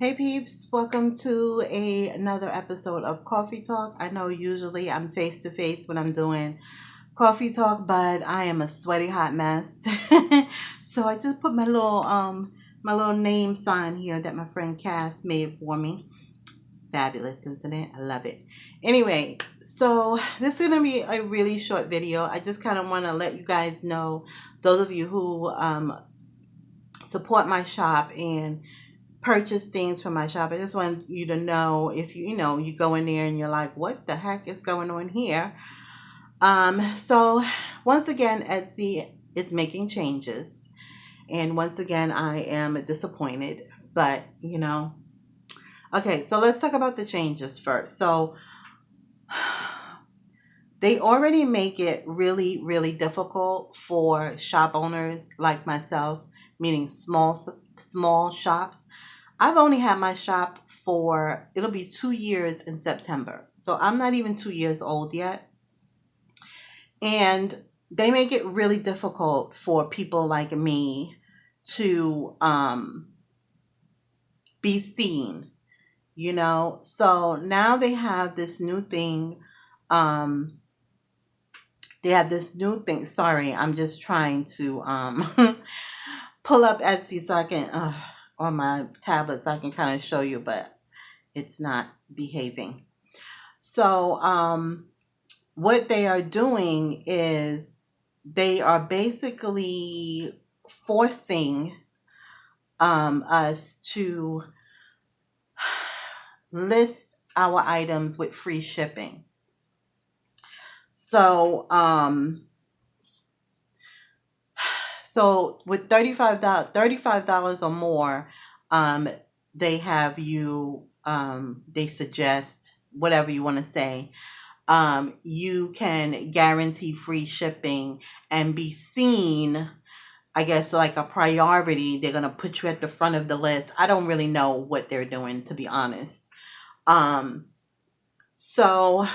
Hey peeps, welcome to another episode of Coffee Talk. I know usually I'm face to face when I'm doing Coffee Talk, but I am a sweaty hot mess. So I just put my little name sign here that my friend Cass made for me. Fabulous, isn't it? I love it. Anyway, so this is gonna be a really short video. I just kind of want to let you guys know, those of you who support my shop and purchase things from my shop. I just want you to know, if you go in there and you're like, what the heck is going on here? So once again, Etsy is making changes, and once again I am disappointed, but okay, so let's talk about the changes first. So they already make it really, really difficult for shop owners like myself, meaning small shops. I've only had my shop for, it'll be 2 years in September. So I'm not even 2 years old yet. And they make it really difficult for people like me to be seen, So now they have this new thing. Um, Sorry, I'm just trying to pull up Etsy so I can, on my tablet so I can kind of show you, but it's not behaving. So, what they are doing is they are basically forcing us to list our items with free shipping. So, with $35 or more, they have you. They suggest whatever you want to say. You can guarantee free shipping and be seen, I guess, like a priority. They're going to put you at the front of the list. I don't really know what they're doing, to be honest. So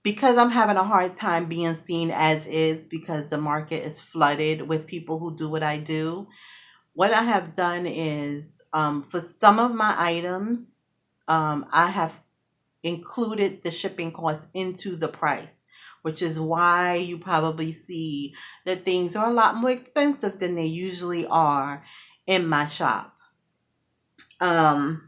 because I'm having a hard time being seen as is, because the market is flooded with people who do what I do, what I have done is, for some of my items, I have included the shipping costs into the price, which is why you probably see that things are a lot more expensive than they usually are in my shop. And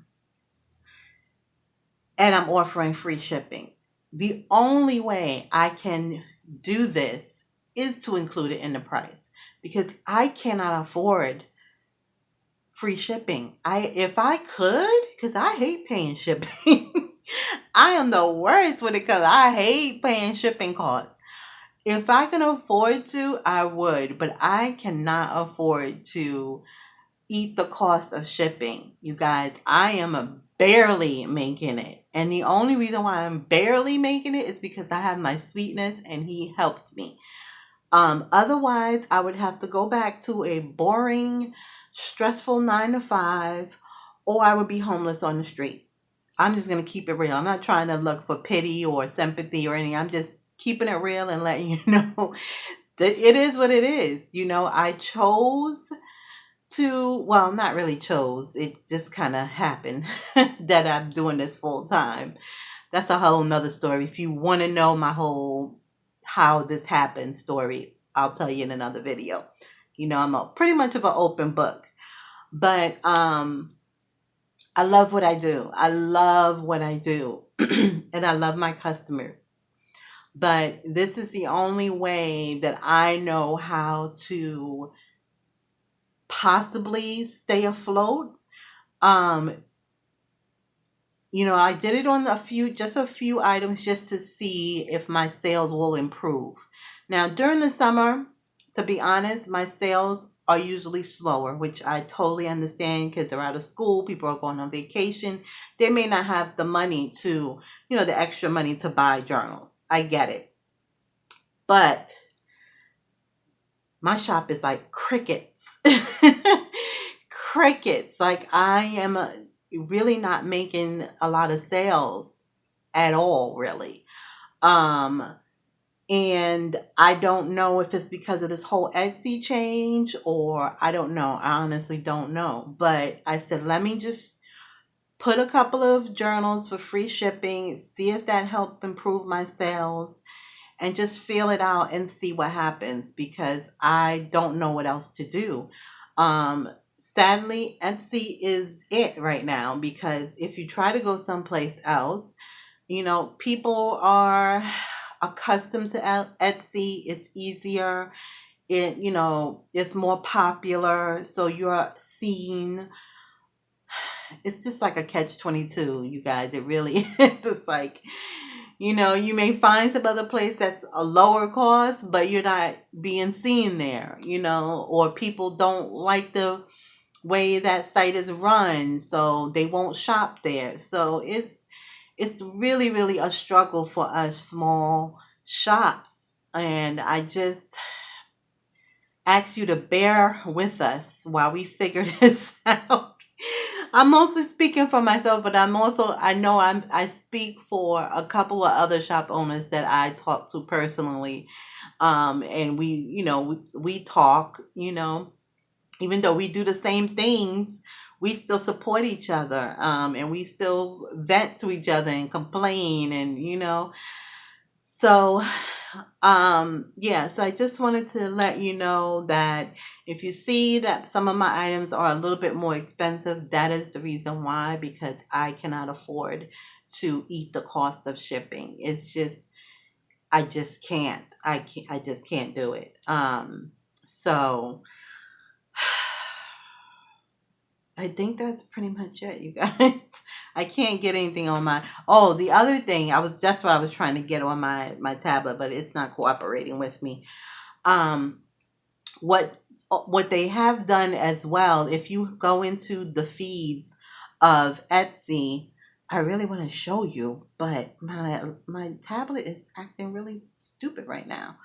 I'm offering free shipping. The only way I can do this is to include it in the price, because I cannot afford free shipping. If I could, because I hate paying shipping. I am the worst with it because I hate paying shipping costs. If I can afford to, I would, but I cannot afford to eat the cost of shipping. You guys, I am barely making it. And the only reason why I'm barely making it is because I have my sweetness and he helps me. Otherwise, I would have to go back to a boring, stressful 9 to 5, or I would be homeless on the street. I'm just going to keep it real. I'm not trying to look for pity or sympathy or anything. I'm just keeping it real and letting you know that it is what it is. I chose well, not really chose. It just kind of happened that I'm doing this full time. That's a whole nother story. If you want to know my whole how this happened story, I'll tell you in another video. I'm pretty much of an open book. But I love what I do. I love what I do. And I love my customers. But this is the only way that I know how to possibly stay afloat. I did it on just a few items, just to see if my sales will improve. Now, during the summer, to be honest, my sales are usually slower, which I totally understand, because they're out of school, people are going on vacation. They may not have the money to, the extra money to buy journals. I get it. But my shop is like crickets. Crickets. Like, I am really not making a lot of sales at all, really. And I don't know if it's because of this whole Etsy change, or I don't know. I honestly don't know. But I said, let me just put a couple of journals for free shipping, see if that helped improve my sales, and just feel it out and see what happens, because I don't know what else to do. Um, Sadly, Etsy is it right now, because if you try to go someplace else, people are accustomed to Etsy. It's easier. It's more popular, so you're seen. It's just like a catch 22, you guys. It really is. It's like, you may find some other place that's a lower cost, but you're not being seen there, or people don't like the way that site is run, so they won't shop there. So it's really, really a struggle for us small shops. And I just ask you to bear with us while we figure this out. I'm mostly speaking for myself, but I know I speak for a couple of other shop owners that I talk to personally. And we talk, even though we do the same things, we still support each other. And we still vent to each other and complain, and so yeah, so I just wanted to let you know that if you see that some of my items are a little bit more expensive, that is the reason why, because I cannot afford to eat the cost of shipping. It's just, I just can't. I just can't do it. So I think that's pretty much it, you guys. I can't get anything on my. Oh, the other thing, that's what I was trying to get on my tablet, but it's not cooperating with me. Um, what they have done as well, if you go into the feeds of Etsy, I really want to show you, but my tablet is acting really stupid right now.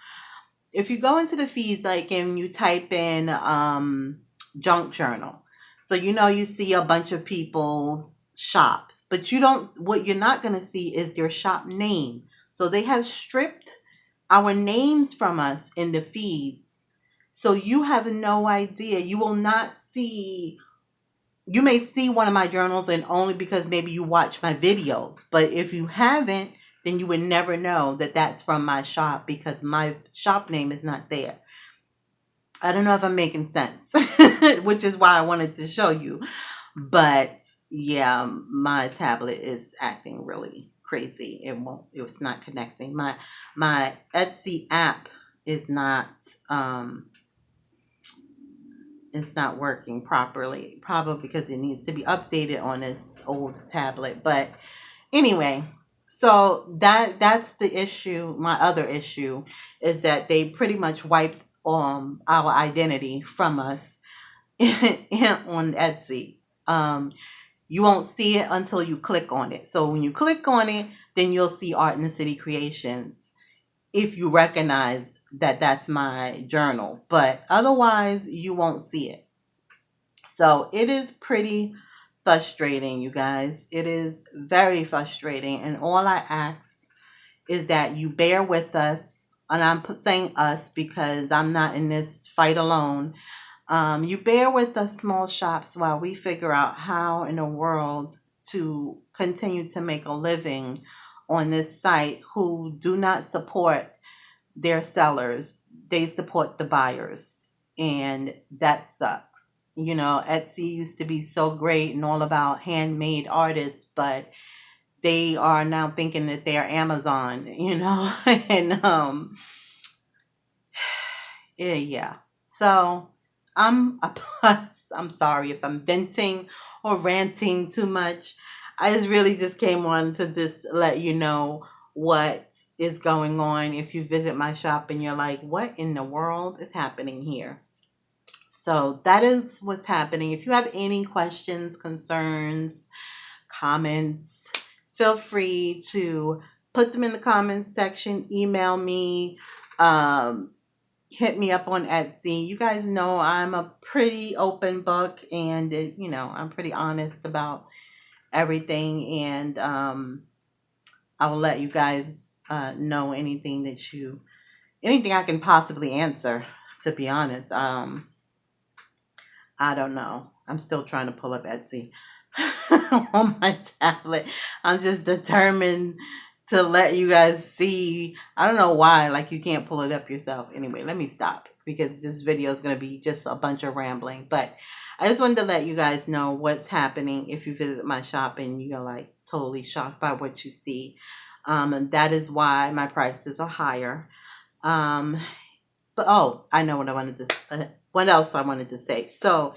If you go into the feeds, like, and you type in junk journal, so you see a bunch of people's shops, but what you're not going to see is their shop name. So they have stripped our names from us in the feeds, so you have no idea. You will not see. You may see one of my journals, and only because maybe you watch my videos. But if you haven't, then you would never know that that's from my shop, because my shop name is not there. I don't know if I'm making sense, which is why I wanted to show you. But yeah, my tablet is acting really crazy. It's not connecting. My Etsy app is not it's not working properly, probably because it needs to be updated on this old tablet. But anyway, so that's the issue. My other issue is that they pretty much wiped our identity from us on Etsy. You won't see it until you click on it. So when you click on it, then you'll see Artndacity Creations, if you recognize that that's my journal. But otherwise, you won't see it. So it is pretty frustrating, you guys. It is very frustrating. And all I ask is that you bear with us. And I'm saying us because I'm not in this fight alone. You bear with us small shops while we figure out how in the world to continue to make a living on this site, who do not support their sellers. They support the buyers. And that sucks. Etsy used to be so great and all about handmade artists, but they are now thinking that they are Amazon, and yeah. So I'm a plus. I'm sorry if I'm venting or ranting too much. I just came on to just let you know what is going on. If you visit my shop and you're like, what in the world is happening here? So that is what's happening. If you have any questions, concerns, comments, feel free to put them in the comments section. Email me. Hit me up on Etsy. You guys know I'm a pretty open book, and I'm pretty honest about everything. And I will let you guys know anything that you anything I can possibly answer, to be honest. I don't know. I'm still trying to pull up Etsy on my tablet. I'm just determined to let you guys see. I don't know why, like you can't pull it up yourself. Anyway, let me stop because this video is going to be just a bunch of rambling. But I just wanted to let you guys know what's happening if you visit my shop and you're like totally shocked by what you see. And that is why my prices are higher. But oh, I know what I wanted to. What else I wanted to say? So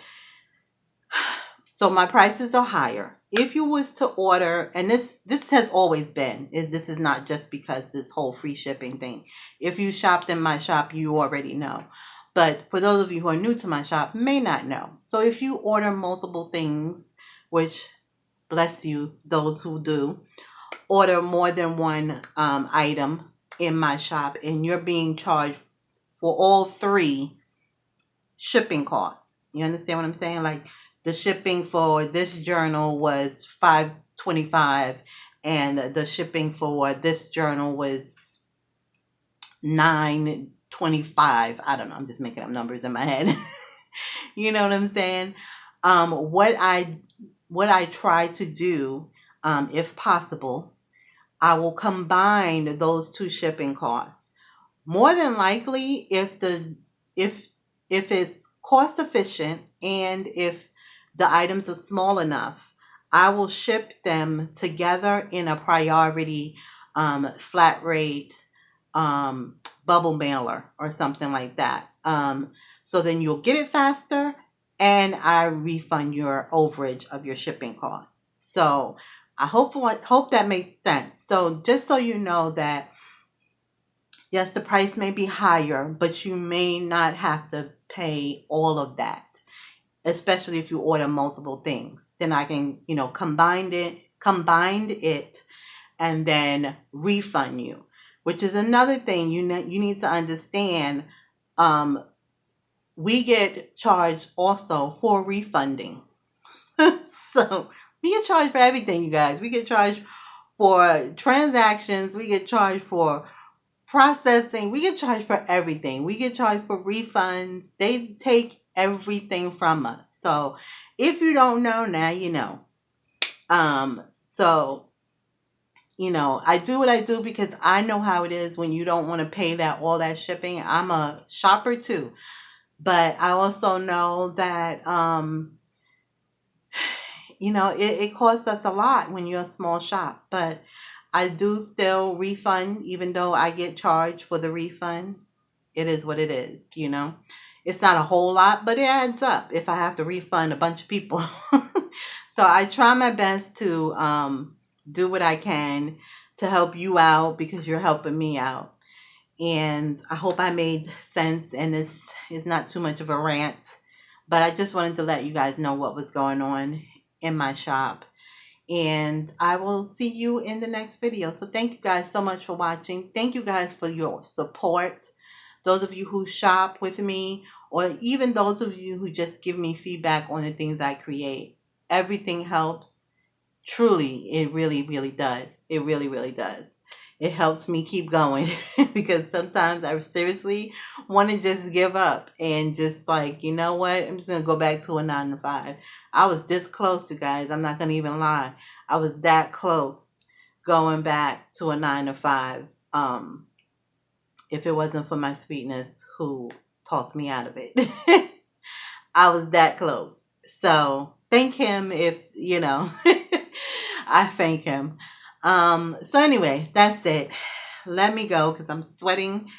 my prices are higher. If you was to order, and this has always been, this is not just because this whole free shipping thing. If you shopped in my shop, you already know. But for those of you who are new to my shop, may not know. So if you order multiple things, which bless you, those who do, order more than one item in my shop, and you're being charged for all three shipping costs. You understand what I'm saying? Like the shipping for this journal was $5.25 and the shipping for this journal was $9.25. I don't know. I'm just making up numbers in my head. You know what I'm saying? What I try to do, if possible, I will combine those two shipping costs. More than likely, if it's cost efficient and if the items are small enough, I will ship them together in a priority flat rate bubble mailer or something like that. So then you'll get it faster and I refund your overage of your shipping costs. So I hope that makes sense. So just so you know that yes, the price may be higher, but you may not have to pay all of that, especially if you order multiple things. Then I can, combine it, and then refund you, which is another thing you need to understand. We get charged also for refunding. So we get charged for everything, you guys. We get charged for transactions. We get charged for processing. We get charged for everything. We get charged for refunds. They take everything from us. So if you don't know, now you know. So I do what I do because I know how it is when you don't want to pay all that shipping. I'm a shopper too, but I also know that it costs us a lot when you're a small shop. But I do still refund, even though I get charged for the refund. It is what it is, It's not a whole lot, but it adds up if I have to refund a bunch of people. So I try my best to do what I can to help you out because you're helping me out. And I hope I made sense and this is not too much of a rant. But I just wanted to let you guys know what was going on in my shop. And I will see you in the next video. So thank you guys so much for watching. Thank you guys for your support. Those of you who shop with me, or even those of you who just give me feedback on the things I create. Everything helps. Truly, it really, really does. It really, really does. It helps me keep going because sometimes I seriously want to just give up and just like, you know what? I'm just going to go back to a 9 to 5. I was this close, you guys. I'm not going to even lie. I was that close going back to a 9 to 5. If it wasn't for my sweetness who talked me out of it. I was that close. So thank him if, I thank him. So anyway, that's it. Let me go because I'm sweating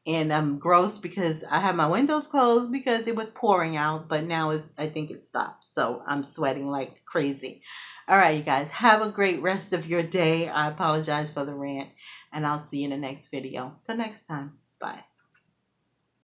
and I'm gross because I have my windows closed because it was pouring out, but now I think it stopped. So I'm sweating like crazy. All right, you guys, have a great rest of your day. I apologize for the rant and I'll see you in the next video. Till next time. Bye.